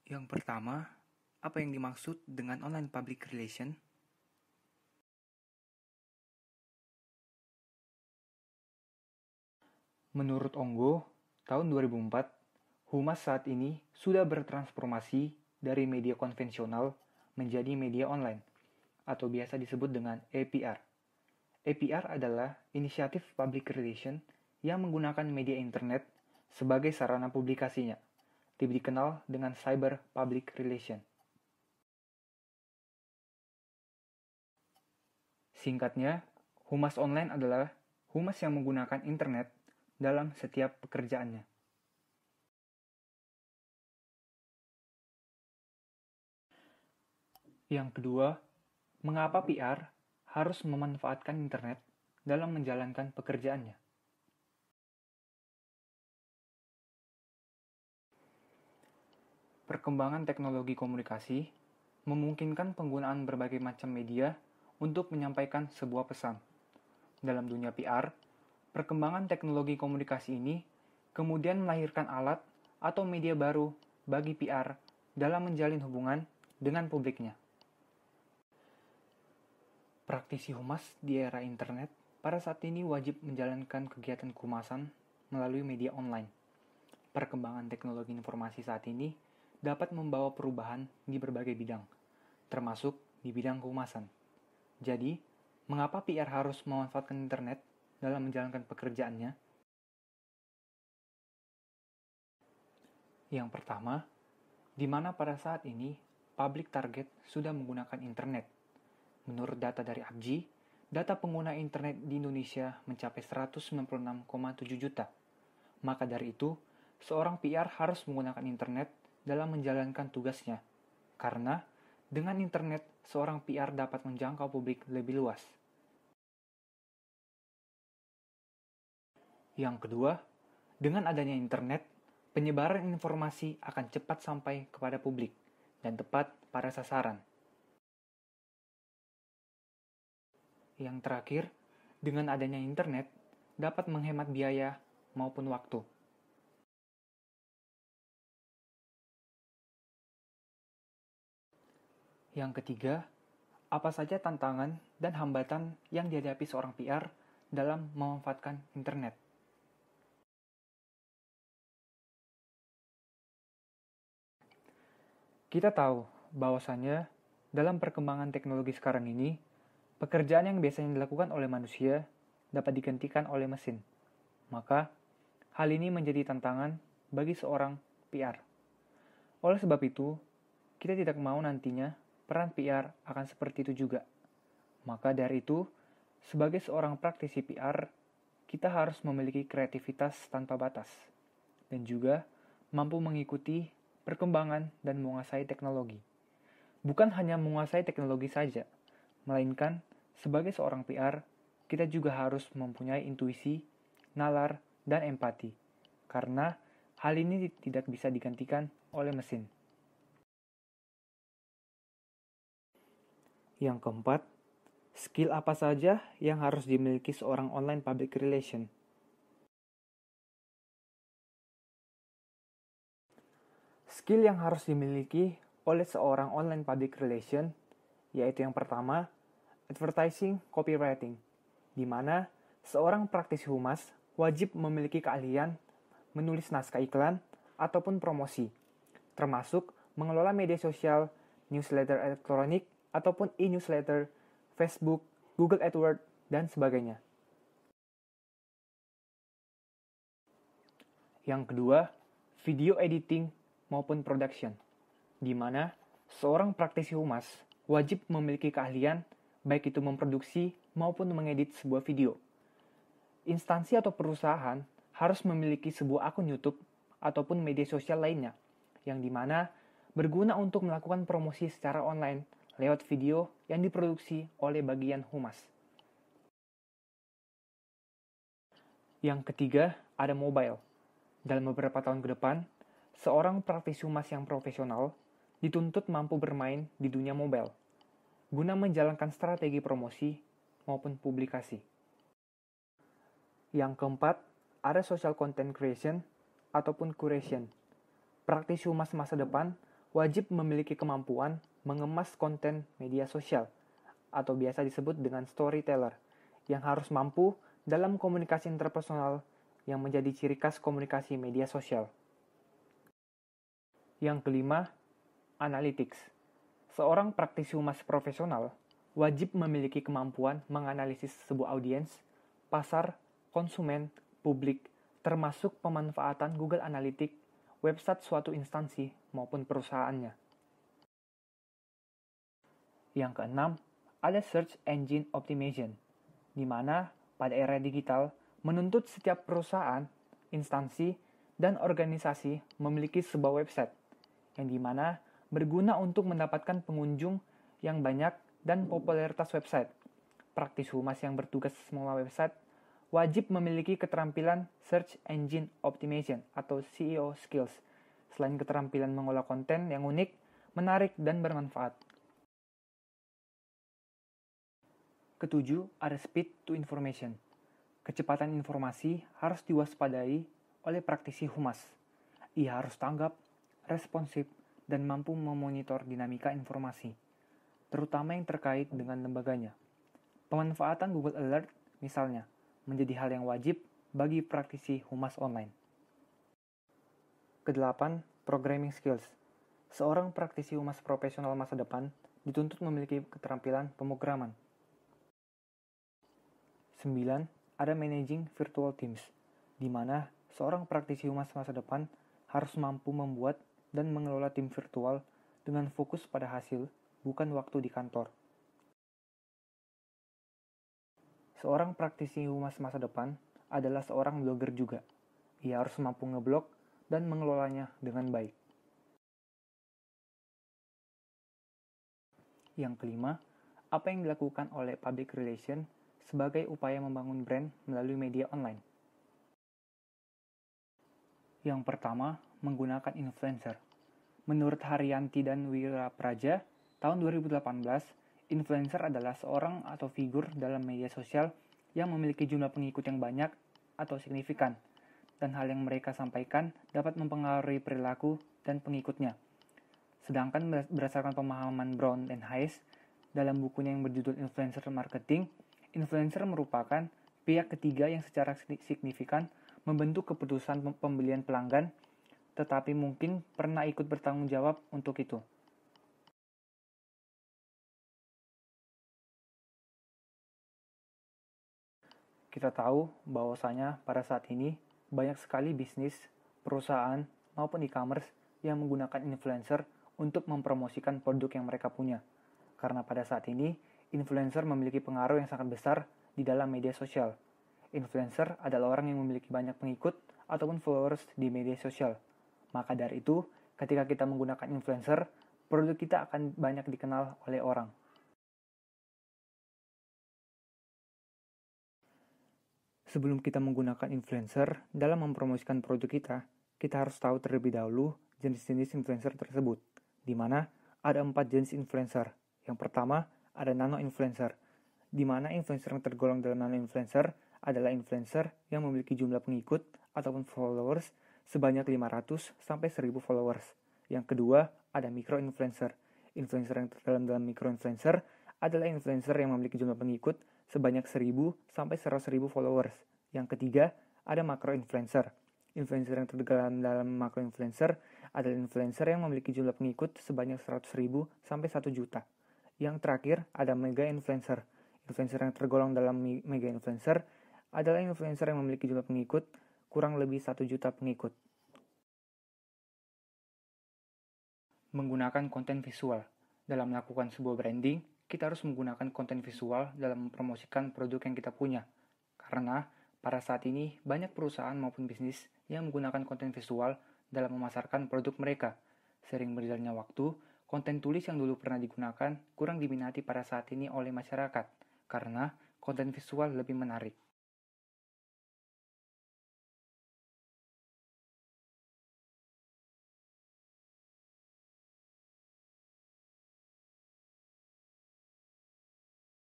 Yang pertama, apa yang dimaksud dengan online public relation? Menurut Onggo, tahun 2004, Humas saat ini sudah bertransformasi dari media konvensional menjadi media online, atau biasa disebut dengan APR. APR adalah inisiatif public relation yang menggunakan media internet sebagai sarana publikasinya, dikenal dengan cyber public relation. Singkatnya, humas online adalah humas yang menggunakan internet dalam setiap pekerjaannya. Yang kedua, mengapa PR harus memanfaatkan internet dalam menjalankan pekerjaannya? Perkembangan teknologi komunikasi memungkinkan penggunaan berbagai macam media untuk menyampaikan sebuah pesan. Dalam dunia PR, perkembangan teknologi komunikasi ini kemudian melahirkan alat atau media baru bagi PR dalam menjalin hubungan dengan publiknya. Praktisi humas di era internet pada saat ini wajib menjalankan kegiatan kehumasan melalui media online. Perkembangan teknologi informasi saat ini dapat membawa perubahan di berbagai bidang, termasuk di bidang kehumasan. Jadi, mengapa PR harus memanfaatkan internet dalam menjalankan pekerjaannya? Yang pertama, di mana pada saat ini public target sudah menggunakan internet. Menurut data dari APJI, data pengguna internet di Indonesia mencapai 196,7 juta. Maka dari itu, seorang PR harus menggunakan internet dalam menjalankan tugasnya. Karena dengan internet, seorang PR dapat menjangkau publik lebih luas. Yang kedua, dengan adanya internet, penyebaran informasi akan cepat sampai kepada publik dan tepat pada sasaran. Yang terakhir, dengan adanya internet, dapat menghemat biaya maupun waktu. Yang ketiga, apa saja tantangan dan hambatan yang dihadapi seorang PR dalam memanfaatkan internet? Kita tahu bahwasannya dalam perkembangan teknologi sekarang ini, pekerjaan yang biasanya dilakukan oleh manusia dapat digantikan oleh mesin. Maka, hal ini menjadi tantangan bagi seorang PR. Oleh sebab itu, kita tidak mau nantinya peran PR akan seperti itu juga. Maka dari itu, sebagai seorang praktisi PR, kita harus memiliki kreativitas tanpa batas dan juga mampu mengikuti perkembangan dan menguasai teknologi. Bukan hanya menguasai teknologi saja, melainkan sebagai seorang PR, kita juga harus mempunyai intuisi, nalar, dan empati. Karena hal ini tidak bisa digantikan oleh mesin. Yang keempat, skill apa saja yang harus dimiliki seorang online public relation? Skill yang harus dimiliki oleh seorang online public relation yaitu yang pertama, advertising copywriting, di mana seorang praktisi humas wajib memiliki keahlian menulis naskah iklan ataupun promosi, termasuk mengelola media sosial, newsletter elektronik, ataupun e-newsletter, Facebook, Google AdWords, dan sebagainya. Yang kedua, video editing maupun production, di mana seorang praktisi humas wajib memiliki keahlian baik itu memproduksi maupun mengedit sebuah video. Instansi atau perusahaan harus memiliki sebuah akun YouTube ataupun media sosial lainnya, yang dimana berguna untuk melakukan promosi secara online lewat video yang diproduksi oleh bagian humas. Yang ketiga, ada mobile. Dalam beberapa tahun ke depan, seorang praktisi humas yang profesional dituntut mampu bermain di dunia mobile, guna menjalankan strategi promosi maupun publikasi. Yang keempat, ada social content creation ataupun curation. Praktisi humas masa depan wajib memiliki kemampuan mengemas konten media sosial, atau biasa disebut dengan storyteller, yang harus mampu dalam komunikasi interpersonal yang menjadi ciri khas komunikasi media sosial. Yang kelima, analytics. Seorang praktisi humas profesional wajib memiliki kemampuan menganalisis sebuah audiens, pasar, konsumen, publik, termasuk pemanfaatan Google Analytics, website suatu instansi maupun perusahaannya. Yang keenam, ada Search Engine Optimization, di mana pada era digital menuntut setiap perusahaan, instansi, dan organisasi memiliki sebuah website, yang dimana berguna untuk mendapatkan pengunjung yang banyak dan popularitas website. Praktis humas yang bertugas mengelola website wajib memiliki keterampilan Search Engine Optimization atau SEO skills, selain keterampilan mengolah konten yang unik, menarik, dan bermanfaat. Ketujuh, ada speed to information. Kecepatan informasi harus diwaspadai oleh praktisi humas. Ia harus tanggap, responsif, dan mampu memonitor dinamika informasi, terutama yang terkait dengan lembaganya. Pemanfaatan Google Alert, misalnya, menjadi hal yang wajib bagi praktisi humas online. Kedelapan, programming skills. Seorang praktisi humas profesional masa depan dituntut memiliki keterampilan pemrograman. 9. Ada managing virtual teams, di mana seorang praktisi humas masa depan harus mampu membuat dan mengelola tim virtual dengan fokus pada hasil, bukan waktu di kantor. Seorang praktisi humas masa depan adalah seorang blogger juga. Ia harus mampu ngeblog dan mengelolanya dengan baik. Yang kelima, apa yang dilakukan oleh public relation sebagai upaya membangun brand melalui media online. Yang pertama, menggunakan influencer. Menurut Haryanti dan Wira Praja, tahun 2018, influencer adalah seorang atau figur dalam media sosial yang memiliki jumlah pengikut yang banyak atau signifikan, dan hal yang mereka sampaikan dapat mempengaruhi perilaku dan pengikutnya. Sedangkan berdasarkan pemahaman Brown dan Hayes, dalam bukunya yang berjudul Influencer Marketing, influencer merupakan pihak ketiga yang secara signifikan membentuk keputusan pembelian pelanggan, tetapi mungkin pernah ikut bertanggung jawab untuk itu. Kita tahu bahwasanya pada saat ini banyak sekali bisnis, perusahaan, maupun e-commerce yang menggunakan influencer untuk mempromosikan produk yang mereka punya. Karena pada saat ini, influencer memiliki pengaruh yang sangat besar di dalam media sosial. Influencer adalah orang yang memiliki banyak pengikut ataupun followers di media sosial. Maka dari itu, ketika kita menggunakan influencer, produk kita akan banyak dikenal oleh orang. Sebelum kita menggunakan influencer dalam mempromosikan produk kita harus tahu terlebih dahulu jenis-jenis influencer tersebut, di mana ada 4 jenis influencer. Yang pertama, ada nano-influencer, di mana influencer yang tergolong dalam nano-influencer adalah influencer yang memiliki jumlah pengikut ataupun followers sebanyak 500 sampai 1000 followers. Yang kedua, ada micro-influencer. Influencer yang terdalam dalam micro-influencer adalah influencer yang memiliki jumlah pengikut sebanyak 1000 sampai 100.000 followers. Yang ketiga, ada macro-influencer. Influencer yang terdalam dalam macro-influencer adalah influencer yang memiliki jumlah pengikut sebanyak 100.000 sampai 1 juta. Yang terakhir, ada mega-influencer. Influencer yang tergolong dalam mega-influencer adalah influencer yang memiliki jumlah pengikut kurang lebih 1 juta pengikut. Menggunakan konten visual. Dalam melakukan sebuah branding, kita harus menggunakan konten visual dalam mempromosikan produk yang kita punya. Karena pada saat ini banyak perusahaan maupun bisnis yang menggunakan konten visual dalam memasarkan produk mereka. Sering berjalannya waktu, konten tulis yang dulu pernah digunakan kurang diminati pada saat ini oleh masyarakat, karena konten visual lebih menarik.